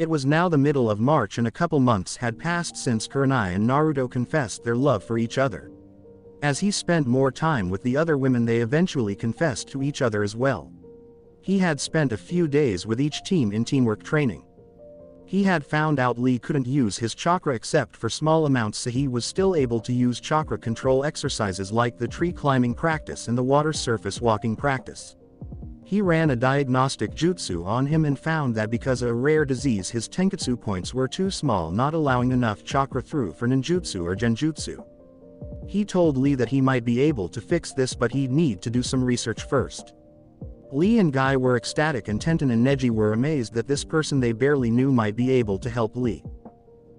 It was now the middle of March and a couple months had passed since Kurenai and Naruto confessed their love for each other. As he spent more time with the other women, they eventually confessed to each other as well. He had spent a few days with each team in teamwork training. He had found out Lee couldn't use his chakra except for small amounts, so he was still able to use chakra control exercises like the tree climbing practice and the water surface walking practice. He ran a diagnostic jutsu on him and found that because of a rare disease his tenketsu points were too small, not allowing enough chakra through for ninjutsu or genjutsu. He told Lee that he might be able to fix this, but he'd need to do some research first. Lee and Guy were ecstatic, and Tenten and Neji were amazed that this person they barely knew might be able to help Lee.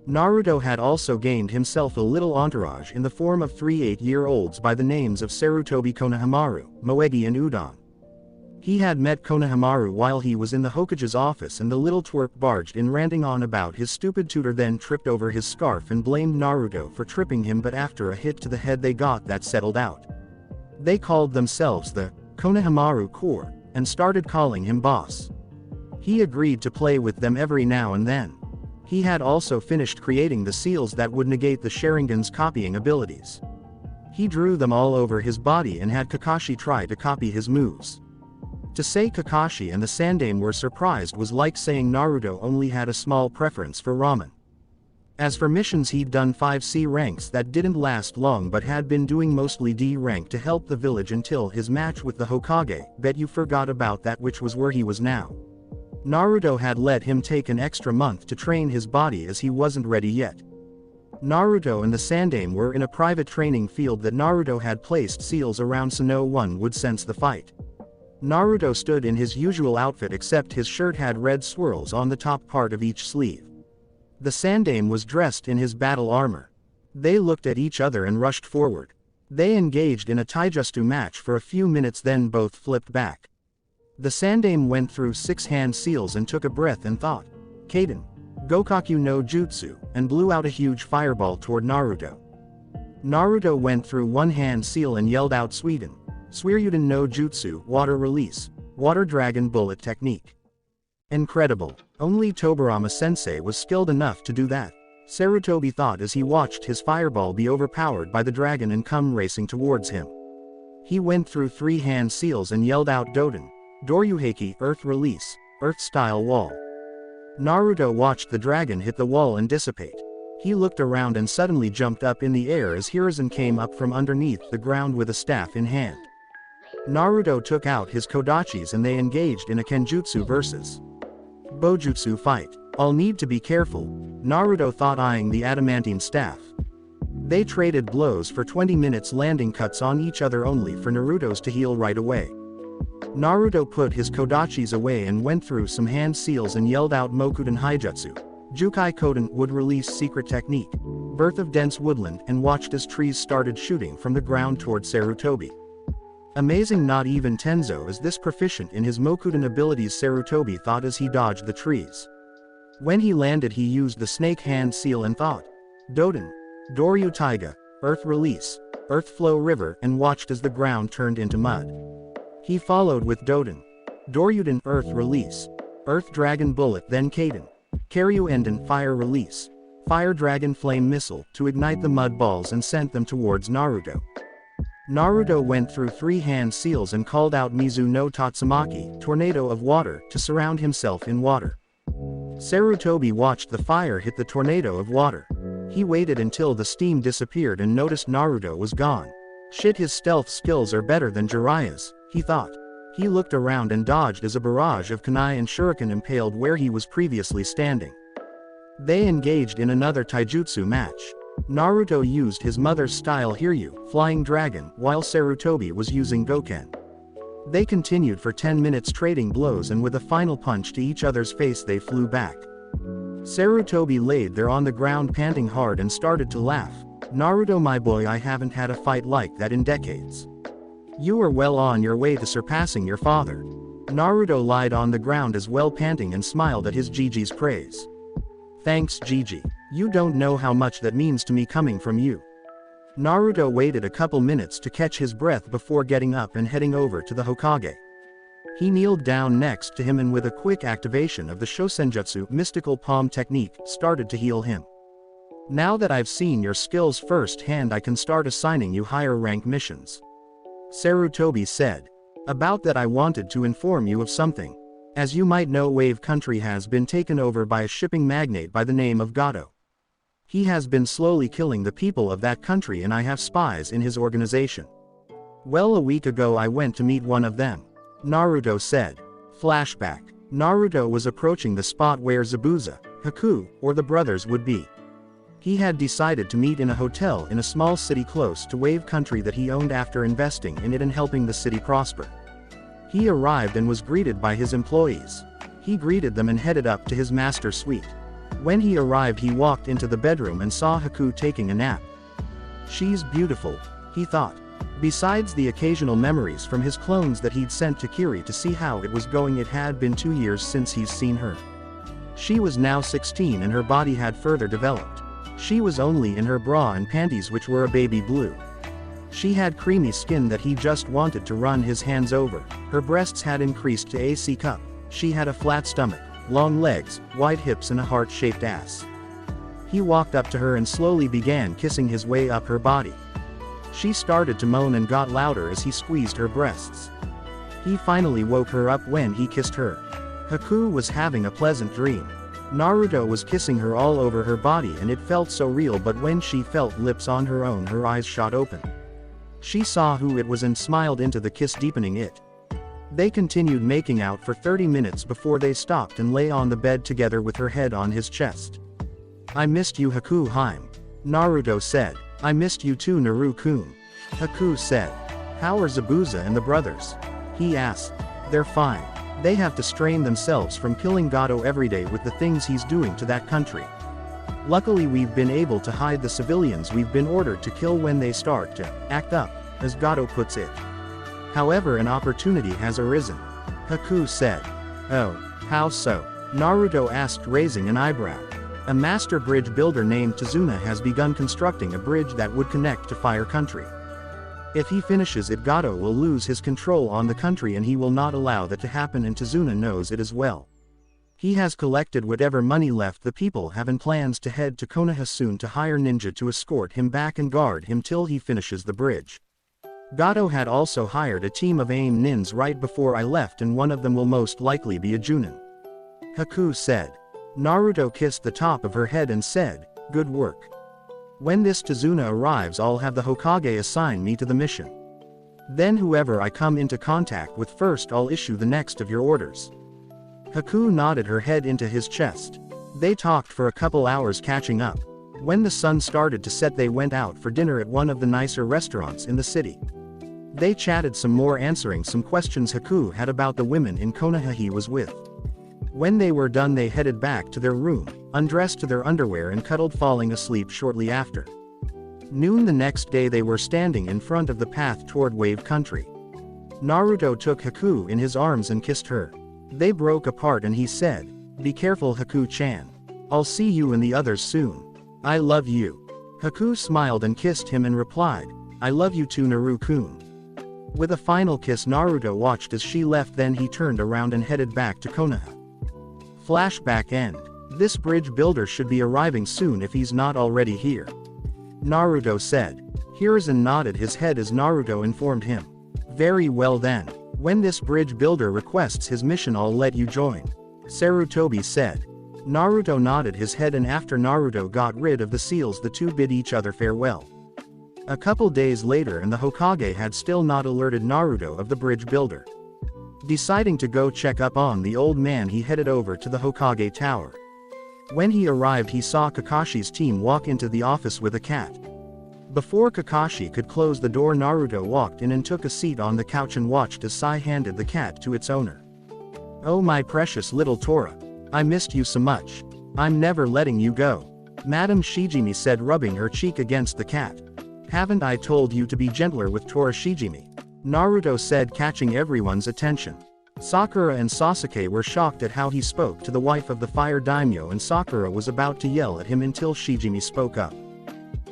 Naruto had also gained himself a little entourage in the form of 3 8-year-olds by the names of Sarutobi, Konohamaru, Moegi and Udon. He had met Konohamaru while he was in the Hokage's office, and the little twerp barged in ranting on about his stupid tutor, then tripped over his scarf and blamed Naruto for tripping him, but after a hit to the head they got that settled out. They called themselves the Konohamaru Corps, and started calling him boss. He agreed to play with them every now and then. He had also finished creating the seals that would negate the Sharingan's copying abilities. He drew them all over his body and had Kakashi try to copy his moves. To say Kakashi and the Sandaime were surprised was like saying Naruto only had a small preference for ramen. As for missions, he'd done 5 C ranks that didn't last long, but had been doing mostly D rank to help the village until his match with the Hokage. Bet you forgot about that, which was where he was now. Naruto had let him take an extra month to train his body as he wasn't ready yet. Naruto and the Sandaime were in a private training field that Naruto had placed seals around so no one would sense the fight. Naruto stood in his usual outfit, except his shirt had red swirls on the top part of each sleeve. The Sandaime was dressed in his battle armor. They looked at each other and rushed forward. They engaged in a taijutsu match for a few minutes, then both flipped back. The Sandaime went through 6 hand seals and took a breath and thought, Kaden, Gokaku no Jutsu, and blew out a huge fireball toward Naruto. Naruto went through 1 hand seal and yelled out Sweden, Suiryuden no Jutsu, water release, water dragon bullet technique. Incredible. Only Tobirama-sensei was skilled enough to do that, Sarutobi thought as he watched his fireball be overpowered by the dragon and come racing towards him. He went through 3 hand seals and yelled out Doden, Doryuheiki, earth release, earth-style wall. Naruto watched the dragon hit the wall and dissipate. He looked around and suddenly jumped up in the air as Hiruzen came up from underneath the ground with a staff in hand. Naruto took out his kodachis and they engaged in a kenjutsu versus Bojutsu fight. I'll need to be careful, Naruto thought, eyeing the adamantine staff. They traded blows for 20 minutes, landing cuts on each other only for Naruto's to heal right away. Naruto put his kodachis away and went through some hand seals and yelled out Mokuden Haijutsu, Jukai Koden, wood release secret technique, birth of dense woodland, and watched as trees started shooting from the ground toward Sarutobi. Amazing, not even Tenzo is this proficient in his Mokuden abilities, Sarutobi thought as he dodged the trees. When he landed he used the snake hand seal and thought, Doden, Doryu Taiga, earth release, earth flow river, and watched as the ground turned into mud. He followed with Doden, Doryuden, earth release, earth dragon bullet, then Kaden, Karyu Enden, fire release, fire dragon flame missile, to ignite the mud balls and sent them towards Naruto. Naruto went through 3 hand seals and called out Mizu no Tatsumaki, tornado of water, to surround himself in water. Sarutobi watched the fire hit the tornado of water. He waited until the steam disappeared and noticed Naruto was gone. Shit, his stealth skills are better than Jiraiya's, he thought. He looked around and dodged as a barrage of kunai and shuriken impaled where he was previously standing. They engaged in another taijutsu match. Naruto used his mother's style Hiryu, flying dragon, while Sarutobi was using Goken. They continued for 10 minutes trading blows, and with a final punch to each other's face they flew back. Sarutobi laid there on the ground panting hard and started to laugh. Naruto, my boy, I haven't had a fight like that in decades. You are well on your way to surpassing your father. Naruto lied on the ground as well, panting, and smiled at his Gigi's praise. Thanks, Gigi. You don't know how much that means to me coming from you. Naruto waited a couple minutes to catch his breath before getting up and heading over to the Hokage. He kneeled down next to him and with a quick activation of the Shosenjutsu mystical palm technique, started to heal him. Now that I've seen your skills firsthand, I can start assigning you higher rank missions. Sarutobi said. About that, I wanted to inform you of something. As you might know, Wave Country has been taken over by a shipping magnate by the name of Gato. He has been slowly killing the people of that country and I have spies in his organization. Well, a week ago I went to meet one of them. Naruto said. Flashback. Naruto was approaching the spot where Zabuza, Haku, or the brothers would be. He had decided to meet in a hotel in a small city close to Wave Country that he owned after investing in it and helping the city prosper. He arrived and was greeted by his employees. He greeted them and headed up to his master's suite. When he arrived, he walked into the bedroom and saw Haku taking a nap. She's beautiful, he thought. Besides the occasional memories from his clones that he'd sent to Kiri to see how it was going, it had been 2 years since he's seen her. She was now 16 and her body had further developed. She was only in her bra and panties, which were a baby blue. She had creamy skin that he just wanted to run his hands over. Her breasts had increased to a C cup. She had a flat stomach, long legs, wide hips and a heart-shaped ass. He walked up to her and slowly began kissing his way up her body. She started to moan and got louder as he squeezed her breasts. He finally woke her up when he kissed her. Haku was having a pleasant dream. Naruto was kissing her all over her body and it felt so real, but when she felt lips on her own, her eyes shot open. She saw who it was and smiled into the kiss, deepening it. They continued making out for 30 minutes before they stopped and lay on the bed together with her head on his chest. I missed you, Haku Haim. Naruto said. I missed you too, Naru-kun. Haku said. How are Zabuza and the brothers? He asked. They're fine. They have to strain themselves from killing Gato every day with the things he's doing to that country. Luckily we've been able to hide the civilians we've been ordered to kill when they start to act up, as Gato puts it. However, an opportunity has arisen. Haku said. Oh, how so? Naruto asked, raising an eyebrow. A master bridge builder named Tazuna has begun constructing a bridge that would connect to Fire Country. If he finishes it, Gato will lose his control on the country and he will not allow that to happen, and Tazuna knows it as well. He has collected whatever money left the people have and plans to head to Konoha soon to hire ninja to escort him back and guard him till he finishes the bridge. Gato had also hired a team of AIM nins right before I left, and one of them will most likely be a Junin. Haku said. Naruto kissed the top of her head and said, good work. When this Tazuna arrives, I'll have the Hokage assign me to the mission. Then whoever I come into contact with first, I'll issue the next of your orders. Haku nodded her head into his chest. They talked for a couple hours, catching up. When the sun started to set, they went out for dinner at one of the nicer restaurants in the city. They chatted some more, answering some questions Haku had about the women in Konoha he was with. When they were done, they headed back to their room, undressed to their underwear and cuddled, falling asleep shortly after. Noon the next day, they were standing in front of the path toward Wave Country. Naruto took Haku in his arms and kissed her. They broke apart and he said, be careful, Haku-chan. I'll see you and the others soon. I love you. Haku smiled and kissed him and replied, I love you too, Naru-kun. With a final kiss, Naruto watched as she left, then he turned around and headed back to Konoha. Flashback end. This bridge builder should be arriving soon if he's not already here. Naruto said. Hiruzen nodded his head as Naruto informed him. Very well then. When this bridge builder requests his mission, I'll let you join. Sarutobi said. Naruto nodded his head, and after Naruto got rid of the seals, the two bid each other farewell. A couple days later, and the Hokage had still not alerted Naruto of the bridge builder. Deciding to go check up on the old man, he headed over to the Hokage tower. When he arrived, he saw Kakashi's team walk into the office with a cat. Before Kakashi could close the door, Naruto walked in and took a seat on the couch and watched as Sai handed the cat to its owner. Oh, my precious little Tora. I missed you so much. I'm never letting you go. Madam Shijimi said, rubbing her cheek against the cat. Haven't I told you to be gentler with Tora, Shijimi? Naruto said, catching everyone's attention. Sakura and Sasuke were shocked at how he spoke to the wife of the fire daimyo, and Sakura was about to yell at him until Shijimi spoke up.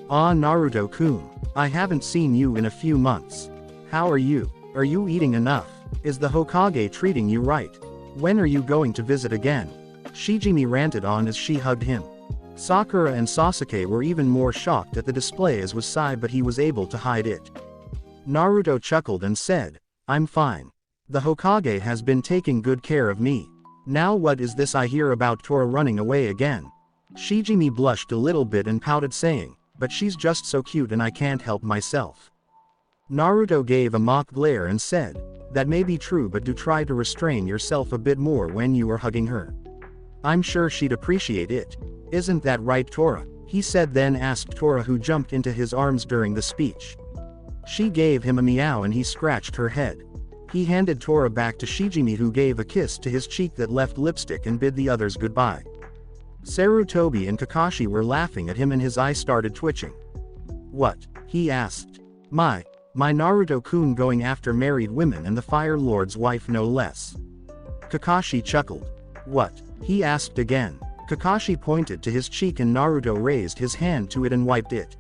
Ah, Naruto-kun. I haven't seen you in a few months. How are you? Are you eating enough? Is the Hokage treating you right? When are you going to visit again? Shijimi ranted on as she hugged him. Sakura and Sasuke were even more shocked at the display as was Sai, but he was able to hide it. Naruto chuckled and said, I'm fine. The Hokage has been taking good care of me. Now what is this I hear about Tora running away again? Shijimi blushed a little bit and pouted, saying, but she's just so cute and I can't help myself. Naruto gave a mock glare and said, that may be true, but do try to restrain yourself a bit more when you are hugging her. I'm sure she'd appreciate it. Isn't that right, Tora? He said, then asked Tora, who jumped into his arms during the speech. She gave him a meow and he scratched her head. He handed Tora back to Shijimi, who gave a kiss to his cheek that left lipstick and bid the others goodbye. Sarutobi and Kakashi were laughing at him and his eye started twitching. What? He asked. My Naruto-kun going after married women and the Fire Lord's wife no less. Kakashi chuckled. What? He asked again. Kakashi pointed to his cheek and Naruto raised his hand to it and wiped it.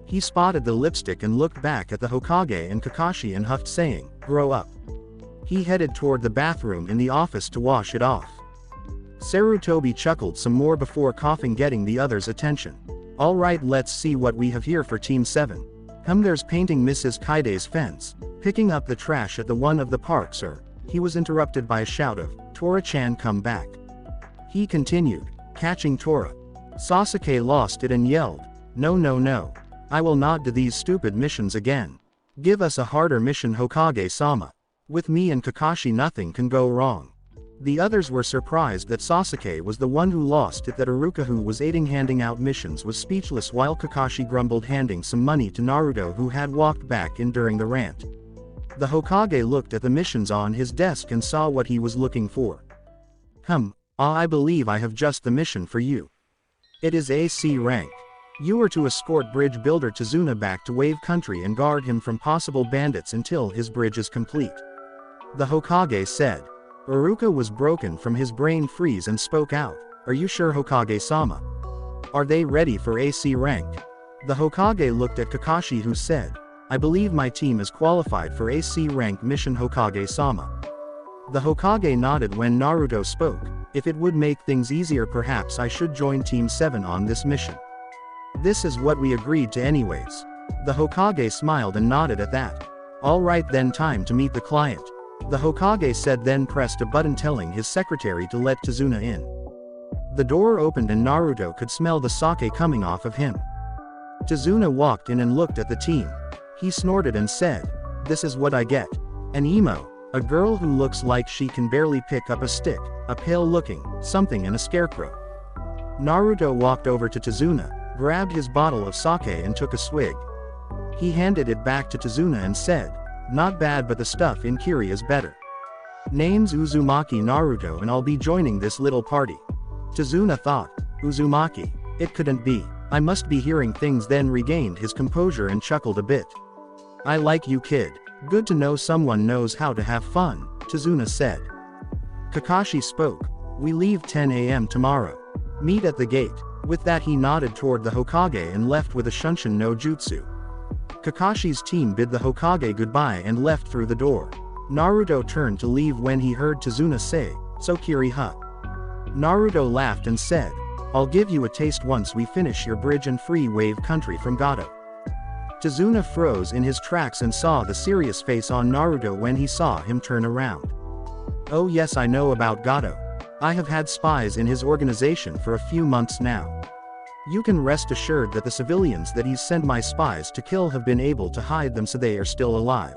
He spotted the lipstick and looked back at the Hokage and Kakashi and huffed, saying, grow up. He headed toward the bathroom in the office to wash it off. Sarutobi chuckled some more before coughing, getting the others' attention. Alright, let's see what we have here for Team 7. There's painting Mrs. Kaide's fence, picking up the trash at the one of the park, sir. He was interrupted by a shout of, Tora-chan, come back. He continued, catching Tora. Sasuke lost it and yelled, no no no. I will not do these stupid missions again. Give us a harder mission, Hokage-sama. With me and Kakashi nothing can go wrong. The others were surprised that Sasuke was the one who lost it, that Iruka, who was aiding handing out missions, was speechless, while Kakashi grumbled, handing some money to Naruto, who had walked back in during the rant. The Hokage looked at the missions on his desk and saw what he was looking for. I believe I have just the mission for you. It is AC rank. You are to escort bridge builder Tazuna back to Wave Country and guard him from possible bandits until his bridge is complete. The Hokage said. Iruka was broken from his brain freeze and spoke out, are you sure, Hokage-sama? Are they ready for AC rank? The Hokage looked at Kakashi, who said, I believe my team is qualified for AC rank mission, Hokage-sama. The Hokage nodded when Naruto spoke, if it would make things easier perhaps I should join Team 7 on this mission. This is what we agreed to anyways. The Hokage smiled and nodded at that. Alright then, time to meet the client. The Hokage said, then pressed a button telling his secretary to let Tazuna in. The door opened and Naruto could smell the sake coming off of him. Tazuna walked in and looked at the team. He snorted and said, this is what I get. An emo, a girl who looks like she can barely pick up a stick, a pale looking something, and a scarecrow. Naruto walked over to Tazuna, grabbed his bottle of sake and took a swig. He handed it back to Tazuna and said, not bad, but the stuff in Kiri is better. Name's Uzumaki Naruto and I'll be joining this little party. Tazuna thought, Uzumaki? It couldn't be. I must be hearing things, then regained his composure and chuckled a bit. I like you, kid. Good to know someone knows how to have fun, Tazuna said. Kakashi spoke. We leave 10 a.m. tomorrow. Meet at the gate. With that he nodded toward the Hokage and left with a Shunshin no Jutsu. Kakashi's team bid the Hokage goodbye and left through the door. Naruto turned to leave when he heard Tazuna say, so Kiri-ha. Naruto laughed and said, I'll give you a taste once we finish your bridge and free Wave Country from Gato. Tazuna froze in his tracks and saw the serious face on Naruto when he saw him turn around. Oh yes, I know about Gato. I have had spies in his organization for a few months now. You can rest assured that the civilians that he's sent my spies to kill have been able to hide them so they are still alive.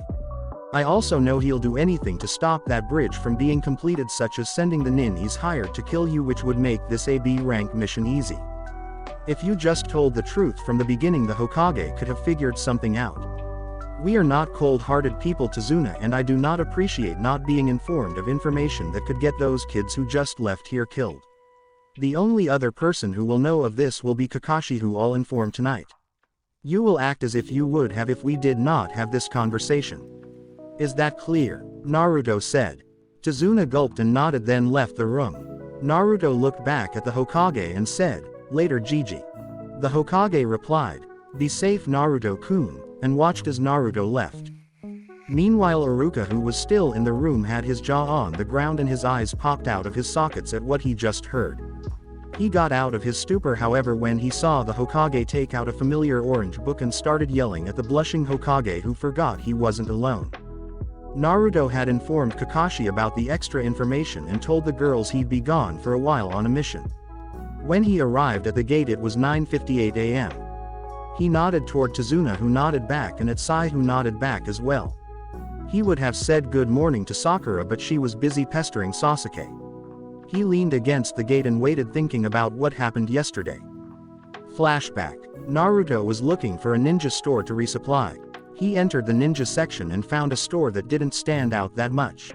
I also know he'll do anything to stop that bridge from being completed, such as sending the nin he's hired to kill you, which would make this AB rank mission easy. If you just told the truth from the beginning, the Hokage could have figured something out. We are not cold-hearted people, Tazuna, and I do not appreciate not being informed of information that could get those kids who just left here killed. The only other person who will know of this will be Kakashi, who I'll inform tonight. You will act as if you would have if we did not have this conversation. Is that clear? Naruto said. Tazuna gulped and nodded, then left the room. Naruto looked back at the Hokage and said, later, Gigi. The Hokage replied, be safe, Naruto-kun, and watched as Naruto left. Meanwhile Iruka, who was still in the room, had his jaw on the ground and his eyes popped out of his sockets at what he just heard. He got out of his stupor, however, when he saw the Hokage take out a familiar orange book and started yelling at the blushing Hokage, who forgot he wasn't alone. Naruto had informed Kakashi about the extra information and told the girls he'd be gone for a while on a mission. When he arrived at the gate it was 9:58 a.m. He nodded toward Tazuna, who nodded back, and at Sai, who nodded back as well. He would have said good morning to Sakura, but she was busy pestering Sasuke. He leaned against the gate and waited, thinking about what happened yesterday. Flashback. Naruto was looking for a ninja store to resupply. He entered the ninja section and found a store that didn't stand out that much.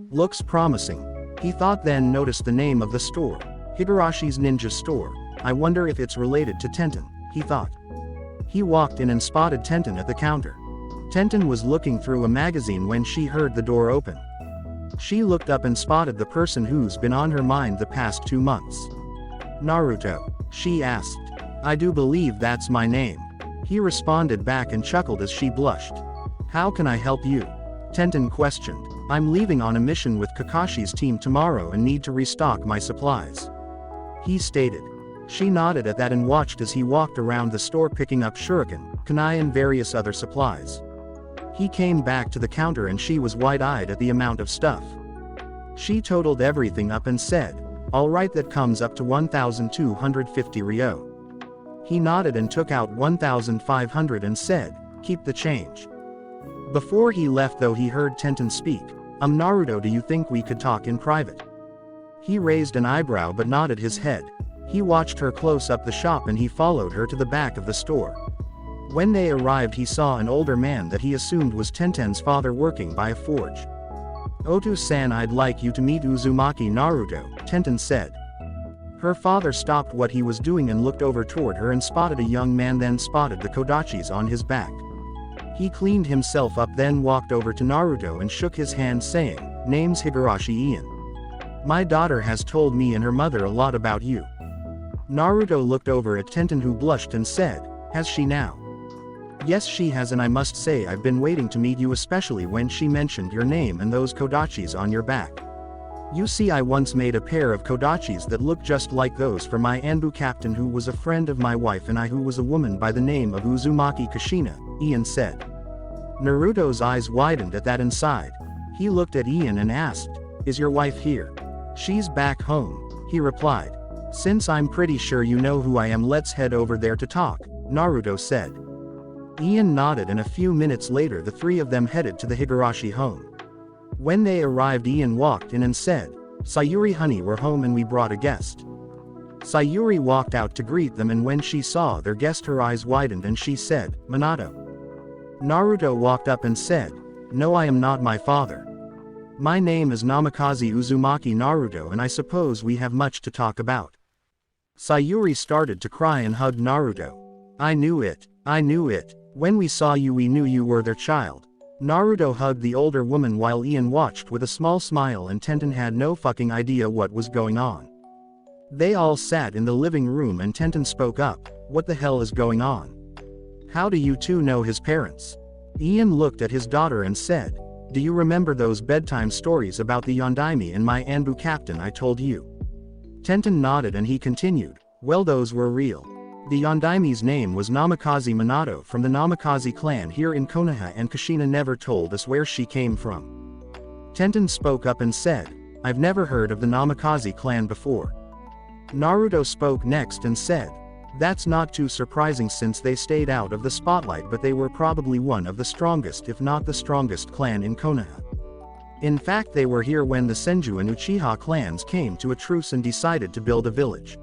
Looks promising. He thought, then noticed the name of the store. Higarashi's Ninja Store. I wonder if it's related to Tenten, he thought. He walked in and spotted Tenten at the counter. Tenten was looking through a magazine when she heard the door open. She looked up and spotted the person who's been on her mind the past 2 months. Naruto, she asked. I do believe that's my name. He responded back and chuckled as she blushed. How can I help you? Tenten questioned. I'm leaving on a mission with Kakashi's team tomorrow and need to restock my supplies, he stated. She nodded at that and watched as he walked around the store picking up shuriken, kunai and various other supplies. He came back to the counter and she was wide-eyed at the amount of stuff. She totaled everything up and said, alright, that comes up to 1,250 ryo. He nodded and took out 1,500 and said, keep the change. Before he left though, he heard Tenten speak. Naruto, do you think we could talk in private? He raised an eyebrow but nodded his head. He watched her close up the shop and he followed her to the back of the store. When they arrived he saw an older man that he assumed was Tenten's father working by a forge. Otu-san, I'd like you to meet Uzumaki Naruto, Tenten said. Her father stopped what he was doing and looked over toward her and spotted a young man, then spotted the kodachis on his back. He cleaned himself up, then walked over to Naruto and shook his hand, saying, name's Higurashi Ian. My daughter has told me and her mother a lot about you. Naruto looked over at Tenten, who blushed and said, has she now? Yes, she has, and I must say I've been waiting to meet you, especially when she mentioned your name and those kodachis on your back. You see, I once made a pair of kodachis that looked just like those for my Anbu captain, who was a friend of my wife, and I, who was a woman by the name of Uzumaki Kushina, Ian said. Naruto's eyes widened at that and sighed. He looked at Ian and asked, is your wife here? She's back home, he replied. Since I'm pretty sure you know who I am, let's head over there to talk, Naruto said. Ian nodded, and a few minutes later the three of them headed to the Higurashi home. When they arrived, Ian walked in and said, Sayuri, honey, we're home and we brought a guest. Sayuri walked out to greet them, and when she saw their guest her eyes widened and she said, Minato. Naruto walked up and said, no, I am not my father. My name is Namikaze Uzumaki Naruto, and I suppose we have much to talk about. Sayuri started to cry and hugged Naruto. I knew it. I knew it. When we saw you we knew you were their child. Naruto hugged the older woman while Ian watched with a small smile, and Tenten had no fucking idea what was going on. They all sat in the living room and Tenten spoke up, what the hell is going on? How do you two know his parents? Ian looked at his daughter and said, do you remember those bedtime stories about the Yondaime and my Anbu captain I told you? Tenten nodded and he continued, well, those were real. The Yondaime's name was Namikaze Minato from the Namikaze clan here in Konoha, and Kushina never told us where she came from. Tenten spoke up and said, I've never heard of the Namikaze clan before. Naruto spoke next and said, that's not too surprising since they stayed out of the spotlight, but they were probably one of the strongest, if not the strongest clan in Konoha. In fact, they were here when the Senju and Uchiha clans came to a truce and decided to build a village.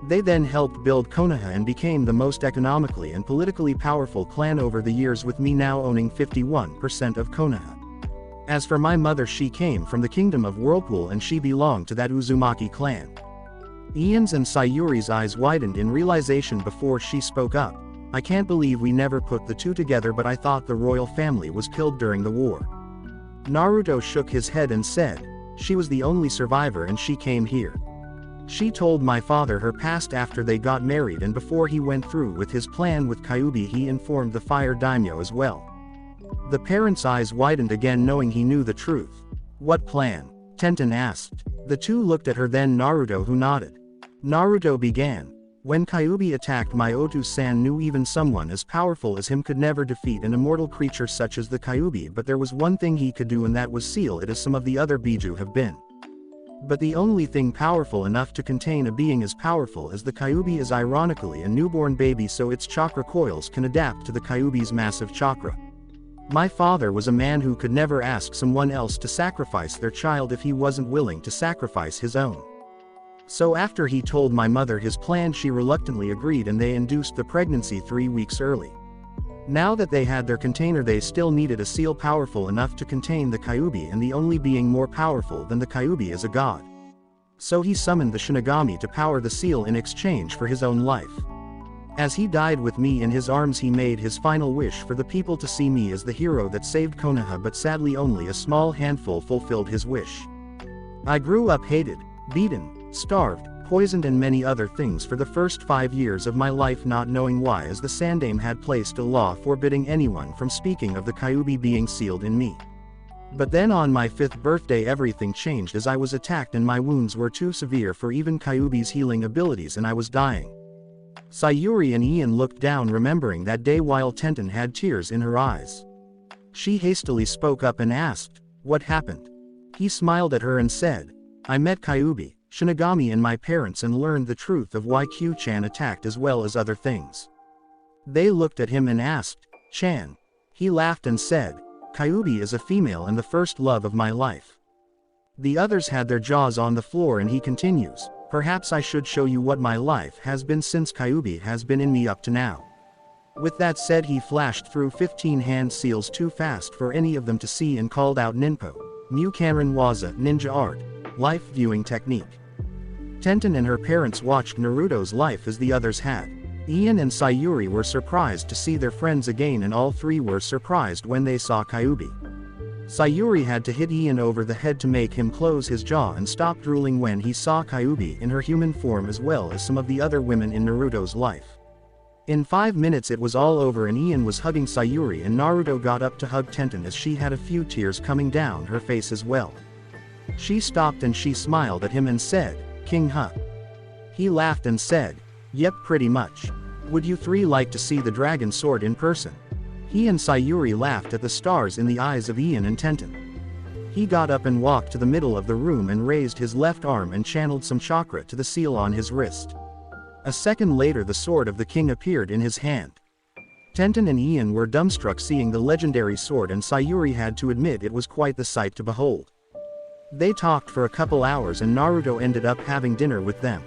They then helped build Konoha and became the most economically and politically powerful clan over the years, with me now owning 51% of Konoha. As for my mother, she came from the kingdom of Whirlpool and she belonged to that Uzumaki clan. Ian's and Sayuri's eyes widened in realization before she spoke up. I can't believe we never put the two together, but I thought the royal family was killed during the war. Naruto shook his head and said, she was the only survivor and she came here. She told my father her past after they got married, and before he went through with his plan with Kyuubi he informed the fire daimyo as well. The parents' eyes widened again, knowing he knew the truth. What plan? Tenten asked. The two looked at her, then Naruto, who nodded. Naruto began. When Kyuubi attacked, my Otu-san knew even someone as powerful as him could never defeat an immortal creature such as the Kyuubi, but there was one thing he could do, and that was seal it as some of the other Biju have been. But the only thing powerful enough to contain a being as powerful as the Kyuubi is ironically a newborn baby, so its chakra coils can adapt to the Kyuubi's massive chakra. My father was a man who could never ask someone else to sacrifice their child if he wasn't willing to sacrifice his own. So after he told my mother his plan, she reluctantly agreed, and they induced the pregnancy 3 weeks early. Now that they had their container, they still needed a seal powerful enough to contain the Kyuubi, and the only being more powerful than the Kyuubi is a god. So he summoned the Shinigami to power the seal in exchange for his own life. As he died with me in his arms, he made his final wish for the people to see me as the hero that saved Konoha, but sadly only a small handful fulfilled his wish. I grew up hated, beaten, starved, poisoned, and many other things for the first 5 years of my life, not knowing why, as the Sandaime had placed a law forbidding anyone from speaking of the Kyuubi being sealed in me. But then on my 5th birthday everything changed, as I was attacked and my wounds were too severe for even Kyuubi's healing abilities, and I was dying. Sayuri and Ian looked down, remembering that day, while Tenten had tears in her eyes. She hastily spoke up and asked, "What happened?" He smiled at her and said, "I met Kyuubi, Shinigami, and my parents, and learned the truth of why Q-chan attacked, as well as other things." They looked at him and asked, "Chan?" He laughed and said, "Kyuubi is a female and the first love of my life." The others had their jaws on the floor, and he continues, "Perhaps I should show you what my life has been since Kyuubi has been in me up to now." With that said, he flashed through 15 hand seals too fast for any of them to see and called out, "Ninpo, Mukanran Waza, ninja art, life viewing technique." Tenten and her parents watched Naruto's life as the others had. Ian and Sayuri were surprised to see their friends again, and all three were surprised when they saw Kyuubi. Sayuri had to hit Ian over the head to make him close his jaw and stop drooling when he saw Kyuubi in her human form, as well as some of the other women in Naruto's life. In 5 minutes it was all over, and Ian was hugging Sayuri, and Naruto got up to hug Tenten as she had a few tears coming down her face as well. She stopped and she smiled at him and said, "King huh?" He laughed and said, "Yep, pretty much. Would you three like to see the dragon sword in person?" He and Sayuri laughed at the stars in the eyes of Ian and Tenten. He got up and walked to the middle of the room and raised his left arm and channeled some chakra to the seal on his wrist. A second later the sword of the king appeared in his hand. Tenten and Ian were dumbstruck seeing the legendary sword, and Sayuri had to admit it was quite the sight to behold. They talked for a couple hours, and Naruto ended up having dinner with them.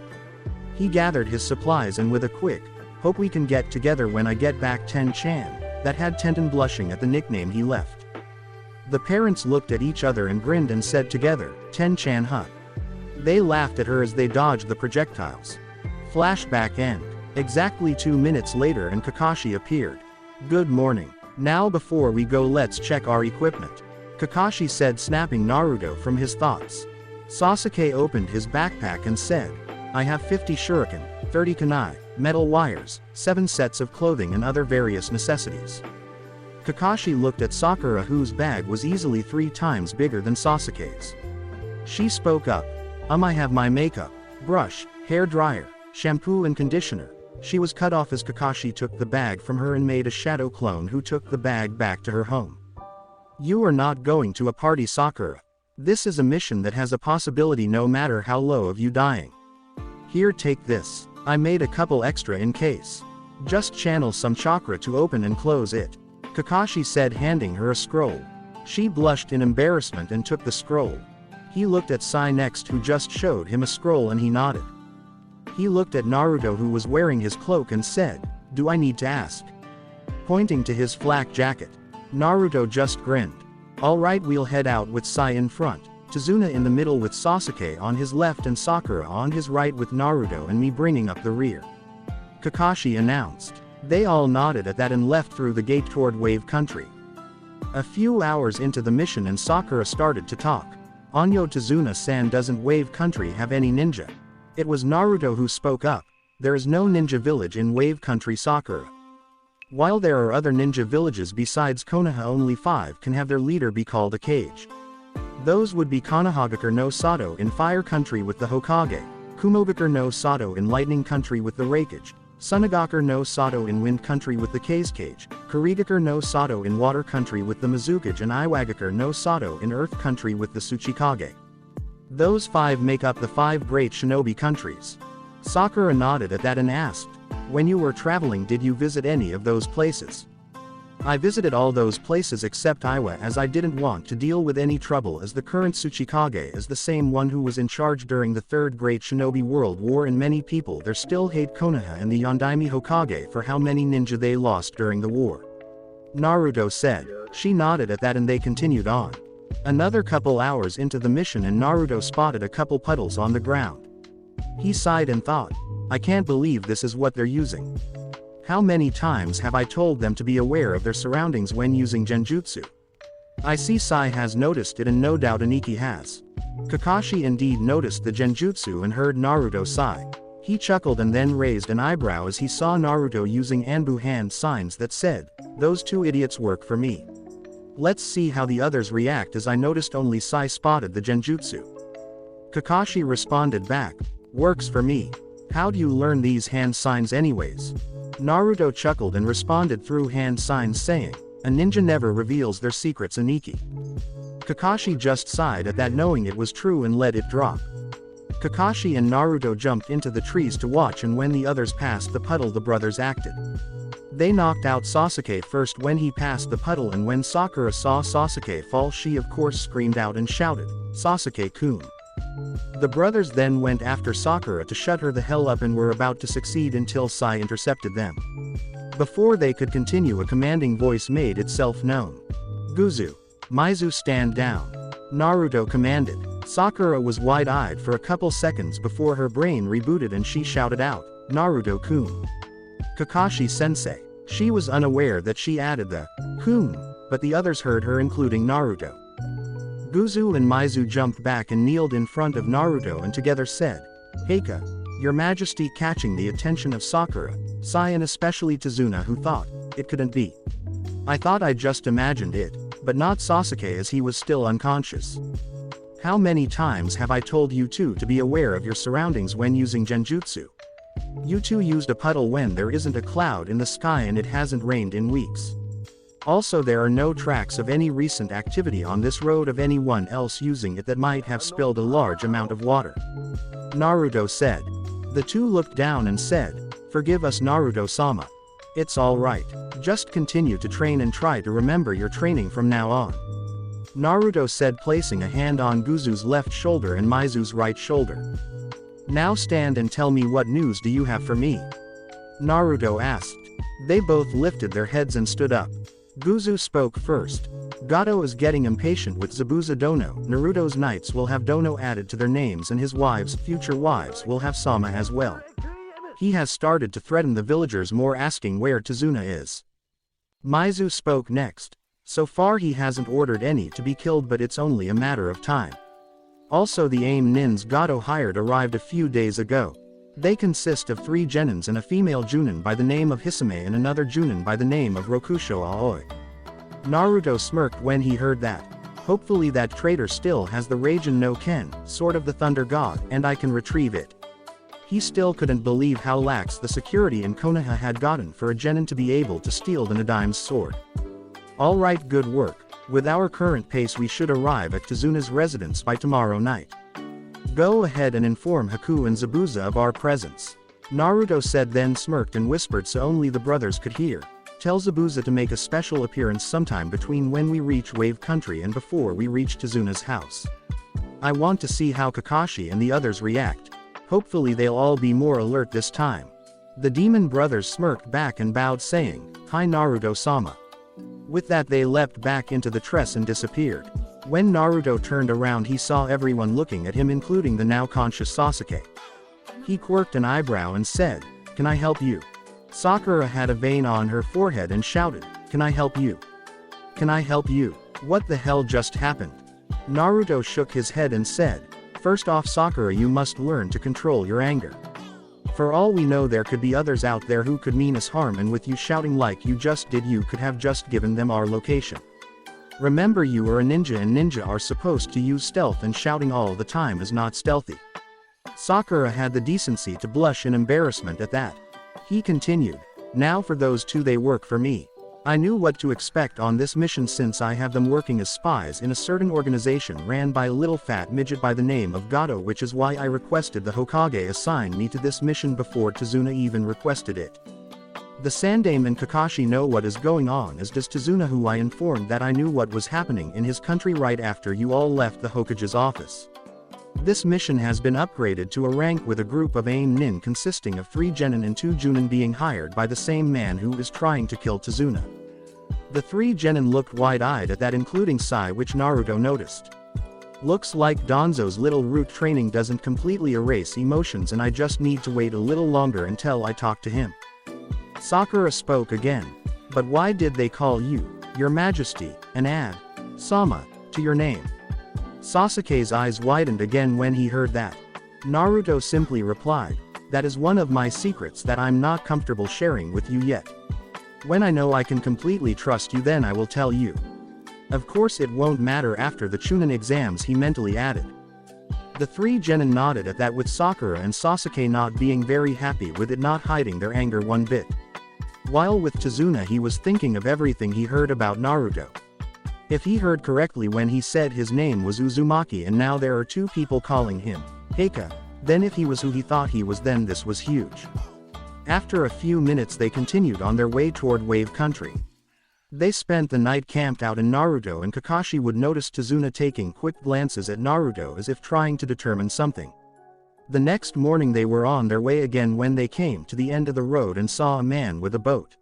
He gathered his supplies, and with a quick, "Hope we can get together when I get back, Ten-chan," that had Tenten blushing at the nickname he left. The parents looked at each other and grinned and said together, "Ten-chan huh?" They laughed at her as they dodged the projectiles. Flashback end. Exactly 2 minutes later and Kakashi appeared. "Good morning. Now before we go, let's check our equipment," Kakashi said, snapping Naruto from his thoughts. Sasuke opened his backpack and said, "I have 50 shuriken, 30 kunai, metal wires, 7 sets of clothing, and other various necessities." Kakashi looked at Sakura, whose bag was easily 3 times bigger than Sasuke's. She spoke up, I have my makeup, brush, hair dryer, shampoo and conditioner." She was cut off as Kakashi took the bag from her and made a shadow clone who took the bag back to her home. "You are not going to a party, Sakura. This is a mission that has a possibility no matter how low of you dying. Here, take this. I made a couple extra in case. Just channel some chakra to open and close it," Kakashi said, handing her a scroll. She blushed in embarrassment and took the scroll. He looked at Sai next, who just showed him a scroll, and he nodded. He looked at Naruto, who was wearing his cloak, and said, "Do I need to ask?" Pointing to his flak jacket. Naruto just grinned. "Alright, we'll head out with Sai in front, Tazuna in the middle with Sasuke on his left, and Sakura on his right with Naruto and me bringing up the rear," Kakashi announced. They all nodded at that and left through the gate toward Wave Country. A few hours into the mission and Sakura started to talk. "Anyo, Tazuna-san, doesn't Wave Country have any ninja?" It was Naruto who spoke up. "There is no ninja village in Wave Country, Sakura." While there are other ninja villages besides Konoha, only 5 can have their leader be called a kage. Those would be Konohagakure no Sato in Fire Country with the Hokage, Kumogakure no Sato in Lightning Country with the Raikage, Sunagakure no Sato in Wind Country with the Kazekage, Kurigakure no Sato in Water Country with the Mizukage, and Iwagakure no Sato in Earth Country with the Tsuchikage. Those 5 make up the 5 great shinobi countries. Sakura nodded at that and asked, "When you were traveling, did you visit any of those places?" "I visited all those places except Iwa, as I didn't want to deal with any trouble, as the current Tsuchikage is the same one who was in charge during the Third Great Shinobi World War, and many people there still hate Konoha and the Yondaime Hokage for how many ninja they lost during the war," Naruto said. She nodded at that and they continued on. Another couple hours into the mission and Naruto spotted a couple puddles on the ground. He sighed and thought, "I can't believe this is what they're using. How many times have I told them to be aware of their surroundings when using genjutsu?" I see Sai has noticed it, and no doubt Aniki has. Kakashi indeed noticed the genjutsu and heard Naruto sigh. He chuckled and then raised an eyebrow as he saw Naruto using Anbu hand signs that said, "Those 2 idiots work for me. Let's see how the others react," as I noticed only Sai spotted the genjutsu. Kakashi responded back, "Works for me. How do you learn these hand signs anyways?" Naruto chuckled and responded through hand signs saying, "A ninja never reveals their secrets, Aniki." Kakashi just sighed at that, knowing it was true, and let it drop. Kakashi and Naruto jumped into the trees to watch, and when the others passed the puddle the brothers acted. They knocked out Sasuke first when he passed the puddle, and when Sakura saw Sasuke fall, she of course screamed out and shouted, "Sasuke-kun." The brothers then went after Sakura to shut her the hell up and were about to succeed until Sai intercepted them. Before they could continue, a commanding voice made itself known. "Guzu. Maizu, stand down," Naruto commanded. Sakura was wide-eyed for a couple seconds before her brain rebooted and she shouted out, "Naruto-kun." Kakashi-sensei. She was unaware that she added the "kun," but the others heard her, including Naruto. Guzu and Maizu jumped back and kneeled in front of Naruto and together said, "Heika, Your Majesty," catching the attention of Sakura, Sai, and especially Tazuna, who thought, "It couldn't be. I thought I just imagined it, but not Sasuke, as he was still unconscious. How many times have I told you two to be aware of your surroundings when using genjutsu? You two used a puddle when there isn't a cloud in the sky and it hasn't rained in weeks. Also, there are no tracks of any recent activity on this road of anyone else using it that might have spilled a large amount of water," Naruto said. The two looked down and said, "Forgive us, Naruto-sama. It's all right. Just continue to train and try to remember your training from now on," Naruto said, placing a hand on Guzu's left shoulder and Maizu's right shoulder. "Now stand and tell me, what news do you have for me?" Naruto asked. They both lifted their heads and stood up. Guzu spoke first. "Gato is getting impatient with Zabuza Dono. Naruto's knights will have Dono added to their names, and his wives, future wives, will have Sama as well. He has started to threaten the villagers more, asking where Tazuna is." Maizu spoke next. "So far he hasn't ordered any to be killed, but it's only a matter of time. Also, the AIM nins Gato hired arrived a few days ago. They consist of 3 genins and a female junin by the name of Hisame and another junin by the name of Rokusho Aoi." Naruto smirked when he heard that. "Hopefully that traitor still has the Raijin no Ken, Sword of the Thunder God, and I can retrieve it." He still couldn't believe how lax the security in Konoha had gotten for a genin to be able to steal the Nadime's sword. "Alright, good work. With our current pace we should arrive at Tazuna's residence by tomorrow night. Go ahead and inform Haku and Zabuza of our presence," Naruto said, then smirked and whispered so only the brothers could hear. "Tell Zabuza to make a special appearance sometime between when we reach Wave Country and before we reach Tazuna's house. I want to see how Kakashi and the others react. Hopefully they'll all be more alert this time." The demon brothers smirked back and bowed, saying, "Hi, Naruto-sama." With that they leapt back into the tress and disappeared. When Naruto turned around he saw everyone looking at him, including the now conscious Sasuke. He quirked an eyebrow and said, "Can I help you?" Sakura had a vein on her forehead and shouted, "Can I help you? Can I help you? What the hell just happened?" Naruto shook his head and said, "First off, Sakura, you must learn to control your anger. For all we know there could be others out there who could mean us harm, and with you shouting like you just did you could have just given them our location. Remember, you are a ninja and ninja are supposed to use stealth, and shouting all the time is not stealthy. Sakura had the decency to blush in embarrassment at that. He continued, now for those two, they work for me. I knew what to expect on this mission since I have them working as spies in a certain organization ran by a little fat midget by the name of Gato, which is why I requested the Hokage assign me to this mission before Tazuna even requested it. The Sandaime and Kakashi know what is going on, as does Tazuna, who I informed that I knew what was happening in his country right after you all left the Hokage's office. This mission has been upgraded to a rank with a group of AIM Nin consisting of 3 genin and 2 junin being hired by the same man who is trying to kill Tazuna. The 3 genin looked wide-eyed at that, including Sai, which Naruto noticed. Looks like Danzo's little root training doesn't completely erase emotions, and I just need to wait a little longer until I talk to him. Sakura spoke again. But why did they call you, Your Majesty, and add Sama to your name? Sasuke's eyes widened again when he heard that. Naruto simply replied, that is one of my secrets that I'm not comfortable sharing with you yet. When I know I can completely trust you, then I will tell you. Of course it won't matter after the Chunin exams, he mentally added. The 3 genin nodded at that, with Sakura and Sasuke not being very happy with it, not hiding their anger one bit. While with Tazuna, he was thinking of everything he heard about Naruto. If he heard correctly when he said his name was Uzumaki, and now there are 2 people calling him Heika, then if he was who he thought he was, then this was huge. After a few minutes they continued on their way toward Wave Country. They spent the night camped out, and Naruto and Kakashi would notice Tazuna taking quick glances at Naruto as if trying to determine something. The next morning they were on their way again when they came to the end of the road and saw a man with a boat.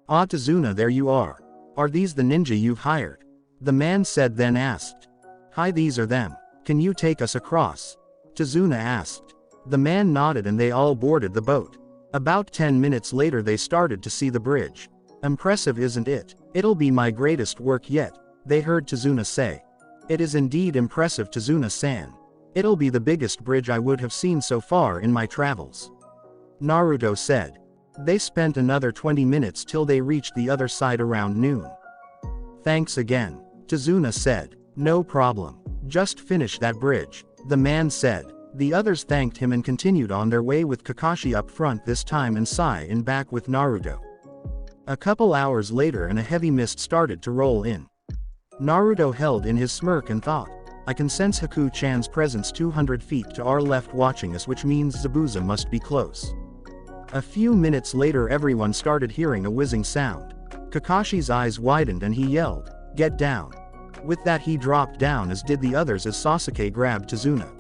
Ah, Tazuna, there you are. Are these the ninja you've hired? The man said, then asked. Hi, these are them. Can you take us across? Tazuna asked. The man nodded and they all boarded the boat. About 10 minutes later they started to see the bridge. Impressive, isn't it? It'll be my greatest work yet, they heard Tazuna say. It is indeed impressive, Tazuna-san. It'll be the biggest bridge I would have seen so far in my travels. Naruto said. They spent another 20 minutes till they reached the other side around noon. Thanks again, Tazuna said. No problem. Just finish that bridge, the man said. The others thanked him and continued on their way, with Kakashi up front this time and Sai in back with Naruto. A couple hours later and a heavy mist started to roll in. Naruto held in his smirk and thought, I can sense Haku-chan's presence 200 feet to our left watching us, which means Zabuza must be close. A few minutes later everyone started hearing a whizzing sound. Kakashi's eyes widened and he yelled, get down. With that he dropped down, as did the others as Sasuke grabbed Tazuna.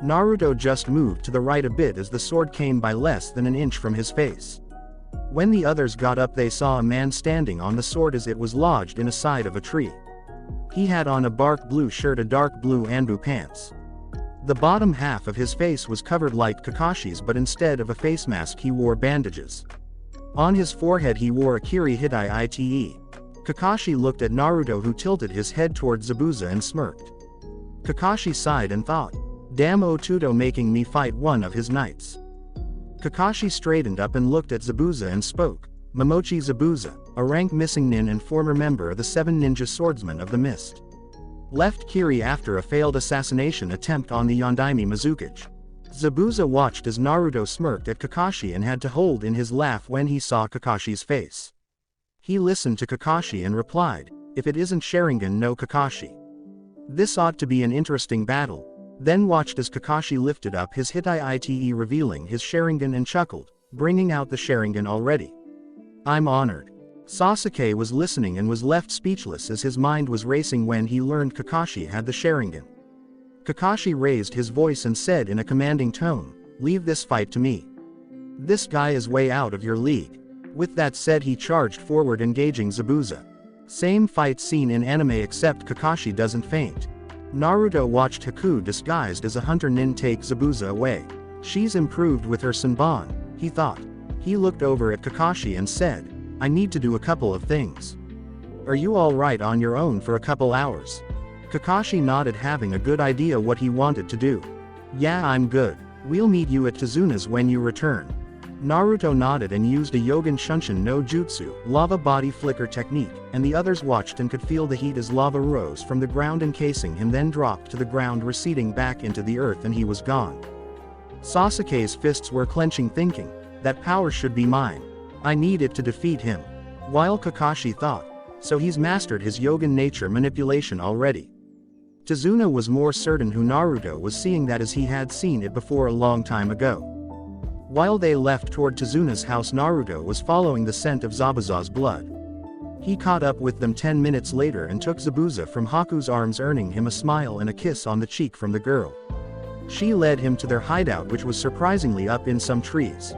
Naruto just moved to the right a bit as the sword came by less than an inch from his face. When the others got up they saw a man standing on the sword as it was lodged in a side of a tree. He had on a bark blue shirt, a dark blue anbu pants. The bottom half of his face was covered like Kakashi's, but instead of a face mask he wore bandages. On his forehead he wore a Kiri Hitai Ite. Kakashi looked at Naruto, who tilted his head toward Zabuza and smirked. Kakashi sighed and thought, damn, Otuto making me fight one of his knights. Kakashi straightened up and looked at Zabuza and spoke. Momochi Zabuza, a rank missing nin and former member of the 7 ninja swordsmen of the mist. Left Kiri after a failed assassination attempt on the Yondaime Mizukage. Zabuza watched as Naruto smirked at Kakashi and had to hold in his laugh when he saw Kakashi's face. He listened to Kakashi and replied, if it isn't Sharingan, no Kakashi. This ought to be an interesting battle. Then watched as Kakashi lifted up his Hitai Ite, revealing his Sharingan, and chuckled, bringing out the Sharingan already. I'm honored. Sasuke was listening and was left speechless as his mind was racing when he learned Kakashi had the Sharingan. Kakashi raised his voice and said in a commanding tone, leave this fight to me. This guy is way out of your league. With that said he charged forward, engaging Zabuza. Same fight scene in anime except Kakashi doesn't faint. Naruto watched Haku disguised as a hunter nin take Zabuza away. She's improved with her Senbon, he thought. He looked over at Kakashi and said, I need to do a couple of things. Are you alright on your own for a couple hours? Kakashi nodded, having a good idea what he wanted to do. Yeah, I'm good. We'll meet you at Tizuna's when you return. Naruto nodded and used a Yogan Shunshin no Jutsu, lava body flicker technique, and the others watched and could feel the heat as lava rose from the ground encasing him, then dropped to the ground, receding back into the earth, and he was gone. Sasuke's fists were clenching, thinking, that power should be mine. I need it to defeat him. While Kakashi thought, so he's mastered his Yogan nature manipulation already. Tizuna was more certain who Naruto was, seeing that as he had seen it before a long time ago. While they left toward Tizuna's house, Naruto was following the scent of Zabuza's blood. He caught up with them 10 minutes later and took Zabuza from Haku's arms, earning him a smile and a kiss on the cheek from the girl. She led him to their hideout, which was surprisingly up in some trees.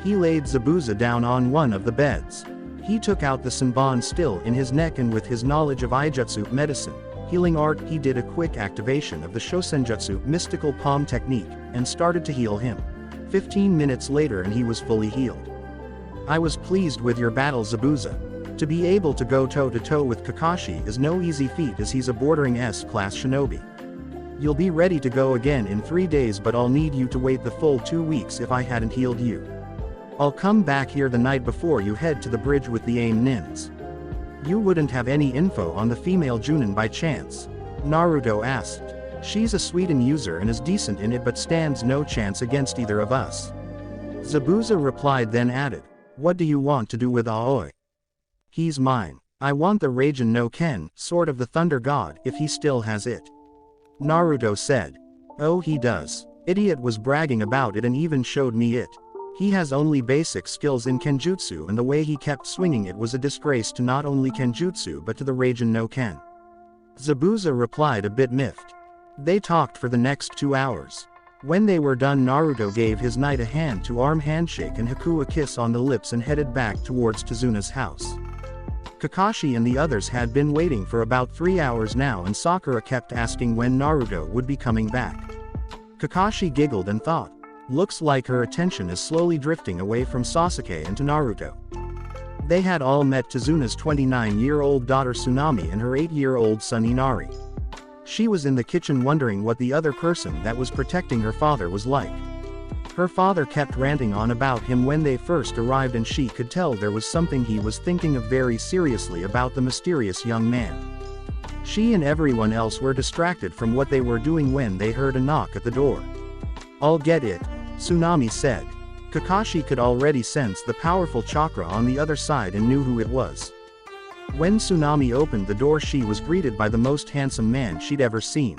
He laid Zabuza down on one of the beds. He took out the Senbon still in his neck, and with his knowledge of Ijutsu medicine, healing art, he did a quick activation of the Shosenjutsu mystical palm technique, and started to heal him. 15 minutes later and he was fully healed. I was pleased with your battle, Zabuza. To be able to go toe-to-toe with Kakashi is no easy feat, as he's a bordering S-class shinobi. You'll be ready to go again in 3 days, but I'll need you to wait the full 2 weeks if I hadn't healed you. I'll come back here the night before you head to the bridge with the AIM Nins. You wouldn't have any info on the female Junin by chance? Naruto asked. She's a Sweden user and is decent in it, but stands no chance against either of us. Zabuza replied, then added, what do you want to do with Aoi? He's mine. I want the Raijin no Ken, sword of the Thunder God, if he still has it. Naruto said. Oh, he does. Idiot was bragging about it and even showed me it. He has only basic skills in Kenjutsu, and the way he kept swinging it was a disgrace to not only Kenjutsu but to the Raijin no Ken. Zabuza replied, a bit miffed. They talked for the next 2 hours. When they were done, Naruto gave his knight a hand-to-arm handshake and Haku a kiss on the lips and headed back towards Tizuna's house. Kakashi and the others had been waiting for about 3 hours now, and Sakura kept asking when Naruto would be coming back. Kakashi giggled and thought, looks like her attention is slowly drifting away from Sasuke and to Naruto. They had all met Tizuna's 29-year-old daughter Tsunami and her 8-year-old son Inari. She was in the kitchen wondering what the other person that was protecting her father was like. Her father kept ranting on about him when they first arrived, and she could tell there was something he was thinking of very seriously about the mysterious young man. She and everyone else were distracted from what they were doing when they heard a knock at the door. I'll get it, Tsunami said. Kakashi could already sense the powerful chakra on the other side and knew who it was. When Tsunami opened the door, she was greeted by the most handsome man she'd ever seen.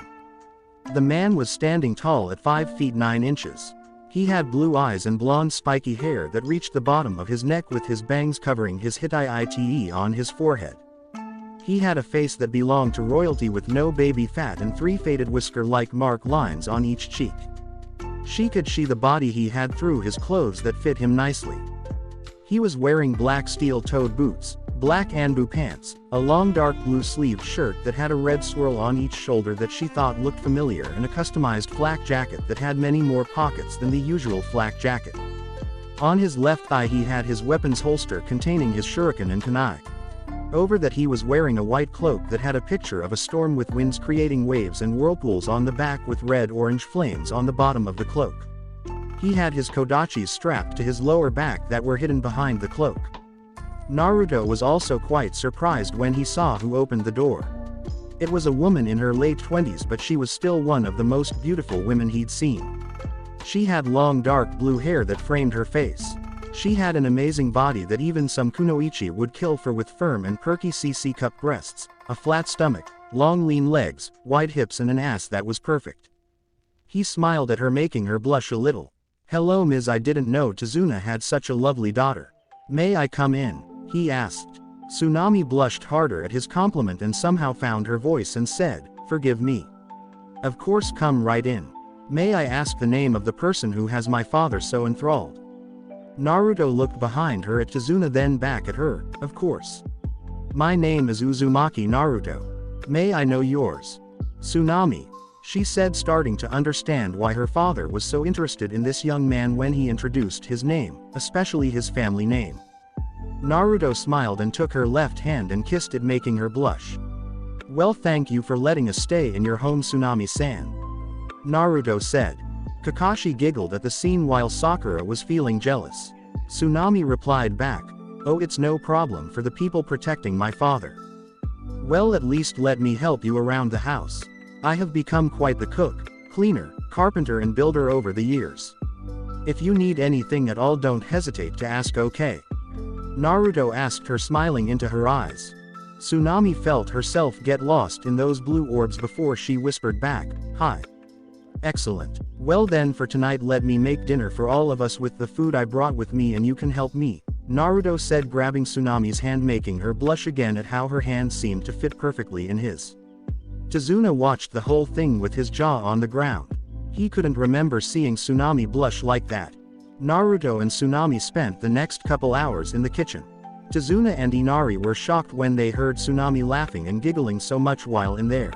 The man was standing tall at 5 feet 9 inches. He had blue eyes and blonde spiky hair that reached the bottom of his neck, with his bangs covering his Hitai on his forehead. He had a face that belonged to royalty, with no baby fat and 3 faded whisker-like mark lines on each cheek. She could see the body he had through his clothes that fit him nicely. He was wearing black steel-toed boots, black Anbu pants, a long dark blue sleeved shirt that had a red swirl on each shoulder that she thought looked familiar, and a customized flak jacket that had many more pockets than the usual flak jacket. On his left thigh he had his weapons holster containing his shuriken and kunai. Over that he was wearing a white cloak that had a picture of a storm with winds creating waves and whirlpools on the back, with red-orange flames on the bottom of the cloak. He had his kodachis strapped to his lower back that were hidden behind the cloak. Naruto was also quite surprised when he saw who opened the door. It was a woman in her late 20s, but she was still one of the most beautiful women he'd seen. She had long dark blue hair that framed her face. She had an amazing body that even some kunoichi would kill for, with firm and perky CC cup breasts, a flat stomach, long lean legs, wide hips, and an ass that was perfect. He smiled at her, making her blush a little. Hello Ms. I didn't know Tizuna had such a lovely daughter. May I come in? He asked. Tsunami blushed harder at his compliment and somehow found her voice and said, forgive me. Of course, come right in. May I ask the name of the person who has my father so enthralled? Naruto looked behind her at Tizuna, then back at her. Of course. My name is Uzumaki Naruto. May I know yours? Tsunami, she said, starting to understand why her father was so interested in this young man when he introduced his name, especially his family name. Naruto smiled and took her left hand and kissed it, making her blush. Well, thank you for letting us stay in your home, Tsunami-san. Naruto said. Kakashi giggled at the scene while Sakura was feeling jealous. Tsunami replied back, "Oh, it's no problem for the people protecting my father. Well, at least let me help you around the house. I have become quite the cook, cleaner, carpenter and builder over the years. If you need anything at all, don't hesitate to ask, okay?" Naruto asked her, smiling into her eyes. Tsunami felt herself get lost in those blue orbs before she whispered back, "Hi." "Excellent. Well then, for tonight let me make dinner for all of us with the food I brought with me and you can help me," Naruto said, grabbing Tsunami's hand, making her blush again at how her hand seemed to fit perfectly in his. Tazuna watched the whole thing with his jaw on the ground. He couldn't remember seeing Tsunami blush like that. Naruto and Tsunami spent the next couple hours in the kitchen. Tazuna and Inari were shocked when they heard Tsunami laughing and giggling so much while in there.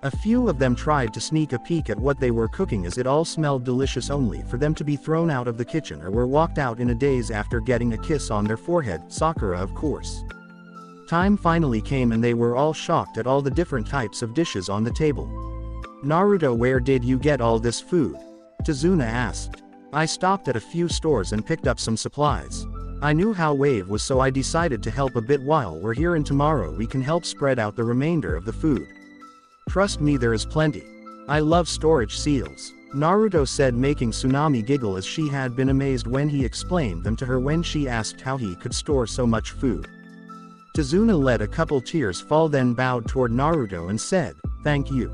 A few of them tried to sneak a peek at what they were cooking, as it all smelled delicious, only for them to be thrown out of the kitchen or were walked out in a daze after getting a kiss on their forehead, Sakura of course. Time finally came and they were all shocked at all the different types of dishes on the table. "Naruto, where did you get all this food?" Tazuna asked. "I stopped at a few stores and picked up some supplies. I knew how Wave was, so I decided to help a bit while we're here, and tomorrow we can help spread out the remainder of the food. Trust me, there is plenty. I love storage seals," Naruto said, making Tsunami giggle as she had been amazed when he explained them to her when she asked how he could store so much food. Tazuna let a couple tears fall, then bowed toward Naruto and said, "Thank you.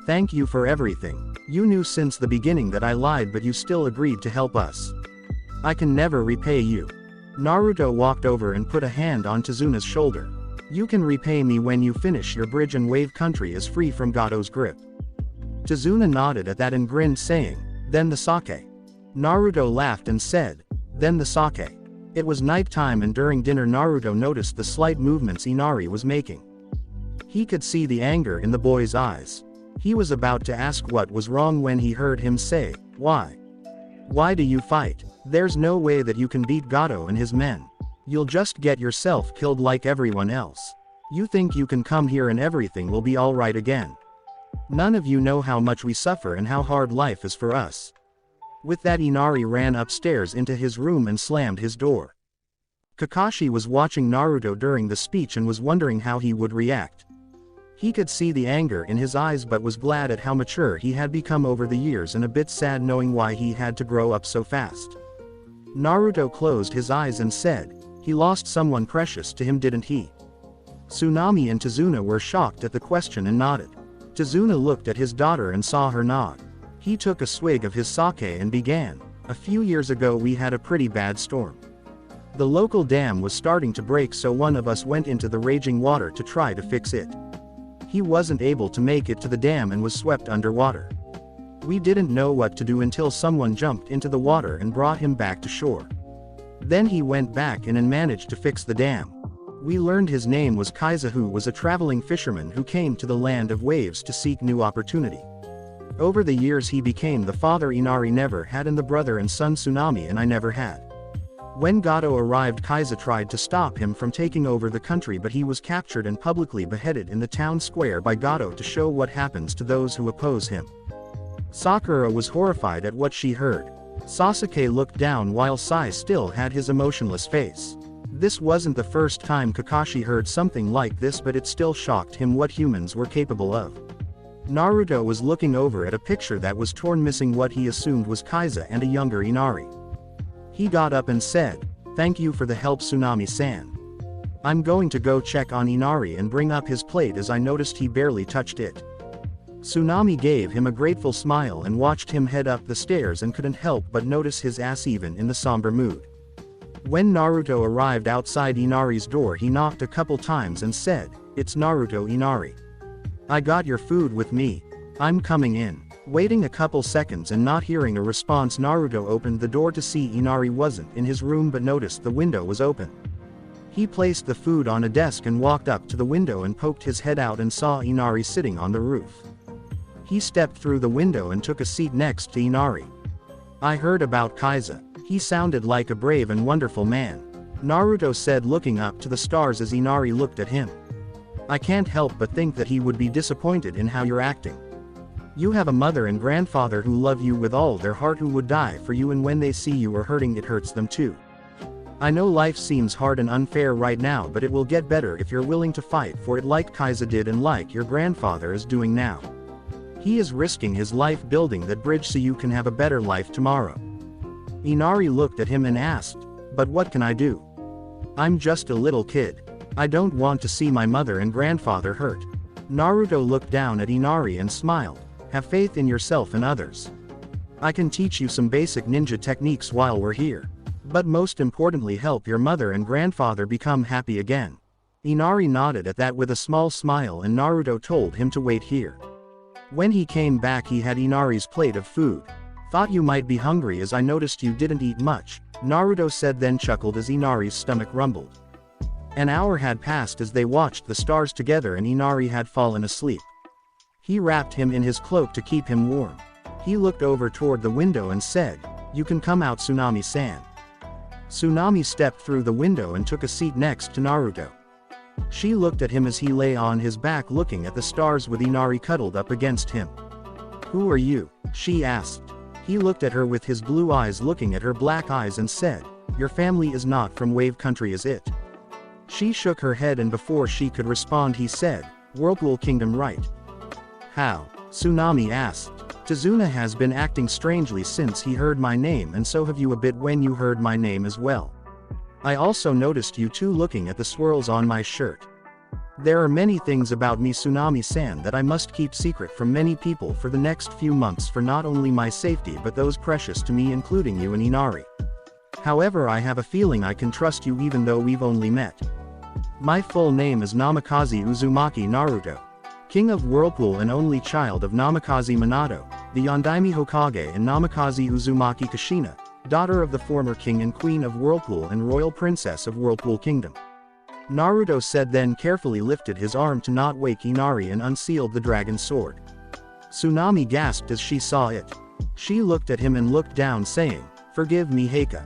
Thank you for everything. You knew since the beginning that I lied, but you still agreed to help us. I can never repay you." Naruto walked over and put a hand on Tazuna's shoulder. "You can repay me when you finish your bridge and Wave Country is free from Gato's grip." Tazuna nodded at that and grinned, saying, "Then the sake." Naruto laughed and said, "Then the sake." It was night time, and during dinner Naruto noticed the slight movements Inari was making. He could see the anger in the boy's eyes. He was about to ask what was wrong when he heard him say, "Why? Why do you fight? There's no way that you can beat Gato and his men. You'll just get yourself killed like everyone else. You think you can come here and everything will be alright again? None of you know how much we suffer and how hard life is for us." With that, Inari ran upstairs into his room and slammed his door. Kakashi was watching Naruto during the speech and was wondering how he would react. He could see the anger in his eyes but was glad at how mature he had become over the years, and a bit sad knowing why he had to grow up so fast. Naruto closed his eyes and said, "He lost someone precious to him, didn't he?" Tsunami and Tazuna were shocked at the question and nodded. Tazuna looked at his daughter and saw her nod. He took a swig of his sake and began, "A few years ago we had a pretty bad storm. The local dam was starting to break, so one of us went into the raging water to try to fix it. He wasn't able to make it to the dam and was swept underwater. We didn't know what to do until someone jumped into the water and brought him back to shore. Then he went back in and managed to fix the dam. We learned his name was Kaiza, who was a traveling fisherman who came to the land of waves to seek new opportunity. Over the years he became the father Inari never had and the brother and son Tsunami and I never had. When Gato arrived, Kaiza tried to stop him from taking over the country, but he was captured and publicly beheaded in the town square by Gato to show what happens to those who oppose him." Sakura was horrified at what she heard. Sasuke looked down while Sai still had his emotionless face. This wasn't the first time Kakashi heard something like this, but it still shocked him what humans were capable of. Naruto was looking over at a picture that was torn, missing what he assumed was Kaiza and a younger Inari. He got up and said, "Thank you for the help, Tsunami-san. I'm going to go check on Inari and bring up his plate, as I noticed he barely touched it." Tsunami gave him a grateful smile and watched him head up the stairs and couldn't help but notice his ass even in the somber mood. When Naruto arrived outside Inari's door, he knocked a couple times and said, "It's Naruto, Inari. I got your food with me. I'm coming in." Waiting a couple seconds and not hearing a response, Naruto opened the door to see Inari wasn't in his room but noticed the window was open. He placed the food on a desk and walked up to the window and poked his head out and saw Inari sitting on the roof. He stepped through the window and took a seat next to Inari. "I heard about Kaiza. He sounded like a brave and wonderful man," Naruto said, looking up to the stars as Inari looked at him. "I can't help but think that he would be disappointed in how you're acting." You have a mother and grandfather who love you with all their heart, who would die for you, and when they see you are hurting it hurts them too. I know life seems hard and unfair right now, but it will get better if you're willing to fight for it like Kaiser did and like your grandfather is doing now. He is risking his life building that bridge so you can have a better life tomorrow. Inari looked at him and asked, "But what can I do? I'm just a little kid. I don't want to see my mother and grandfather hurt." Naruto looked down at Inari and smiled. "Have faith in yourself and others. I can teach you some basic ninja techniques while we're here. But most importantly, help your mother and grandfather become happy again." Inari nodded at that with a small smile, and Naruto told him to wait here. When he came back, he had Inari's plate of food. "Thought you might be hungry as I noticed you didn't eat much," Naruto said, then chuckled as Inari's stomach rumbled. An hour had passed as they watched the stars together, and Inari had fallen asleep. He wrapped him in his cloak to keep him warm. He looked over toward the window and said, "You can come out, Tsunami-san." Tsunami stepped through the window and took a seat next to Naruto. She looked at him as he lay on his back looking at the stars with Inari cuddled up against him. "Who are you?" she asked. He looked at her with his blue eyes looking at her black eyes and said, "Your family is not from Wave Country, is it?" She shook her head, and before she could respond he said, "Whirlpool Kingdom, right?" "How?" Tsunami asked. "Tazuna has been acting strangely since he heard my name, and so have you a bit when you heard my name as well. I also noticed you two looking at the swirls on my shirt. There are many things about me, Tsunami-san, that I must keep secret from many people for the next few months, for not only my safety but those precious to me, including you and Inari. However, I have a feeling I can trust you even though we've only met. My full name is Namikaze Uzumaki Naruto, King of Whirlpool and only child of Namikaze Minato, the Yondaime Hokage, and Namikaze Uzumaki Kushina, daughter of the former king and queen of Whirlpool and royal princess of Whirlpool Kingdom," Naruto said, then carefully lifted his arm to not wake Inari and unsealed the dragon sword. Tsunami gasped as she saw it. She looked at him and looked down, saying, "Forgive me, Heika.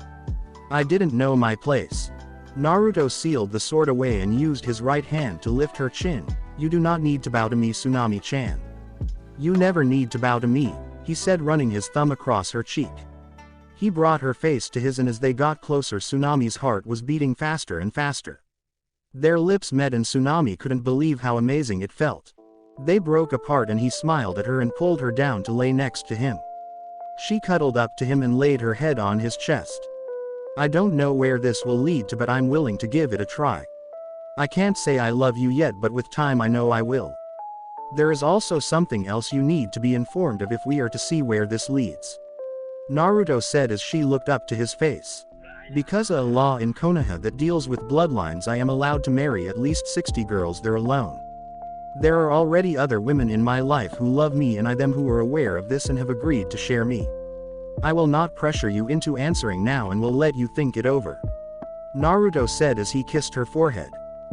I didn't know my place." Naruto sealed the sword away and used his right hand to lift her chin. "You do not need to bow to me, Tsunami-chan. You never need to bow to me," he said, running his thumb across her cheek. He brought her face to his, and as they got closer, Tsunami's heart was beating faster and faster. Their lips met and Tsunami couldn't believe how amazing it felt. They broke apart and he smiled at her and pulled her down to lay next to him. She cuddled up to him and laid her head on his chest. "I don't know where this will lead to, but I'm willing to give it a try. I can't say I love you yet, but with time I know I will. There is also something else you need to be informed of if we are to see where this leads," Naruto said as she looked up to his face. "Because of a law in Konoha that deals with bloodlines, I am allowed to marry at least 60 girls there alone. There are already other women in my life who love me and I them who are aware of this and have agreed to share me. I will not pressure you into answering now and will let you think it over," Naruto said as he kissed her forehead.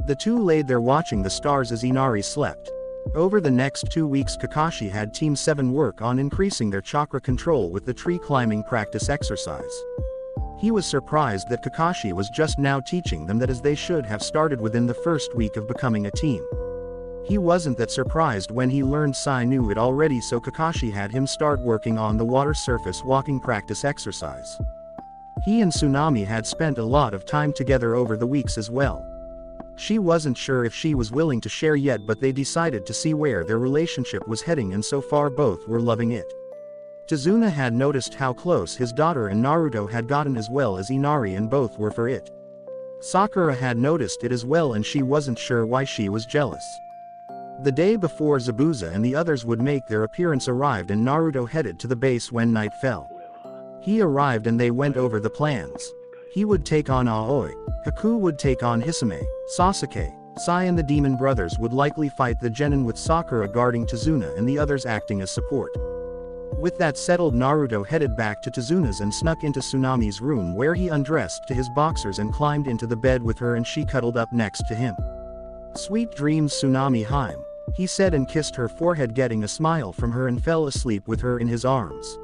The two laid there watching the stars as Inari slept. Over the next 2 weeks, Kakashi had Team 7 work on increasing their chakra control with the tree climbing practice exercise. He was surprised that Kakashi was just now teaching them that, as they should have started within the first week of becoming a team. He wasn't that surprised when he learned Sai knew it already, so Kakashi had him start working on the water surface walking practice exercise. He and Tsunami had spent a lot of time together over the weeks as well. She wasn't sure if she was willing to share yet, but they decided to see where their relationship was heading, and so far both were loving it. Tazuna had noticed how close his daughter and Naruto had gotten as well as Inari, and both were for it. Sakura had noticed it as well and she wasn't sure why she was jealous. The day before Zabuza and the others would make their appearance arrived, and Naruto headed to the base when night fell. He arrived and they went over the plans. He would take on Aoi, Haku would take on Hisame, Sasuke, Sai and the demon brothers would likely fight the genin, with Sakura guarding Tazuna and the others acting as support. With that settled, Naruto headed back to Tazuna's and snuck into Tsunami's room, where he undressed to his boxers and climbed into the bed with her, and she cuddled up next to him. "Sweet dreams, Tsunami Haim," he said and kissed her forehead, getting a smile from her, and fell asleep with her in his arms.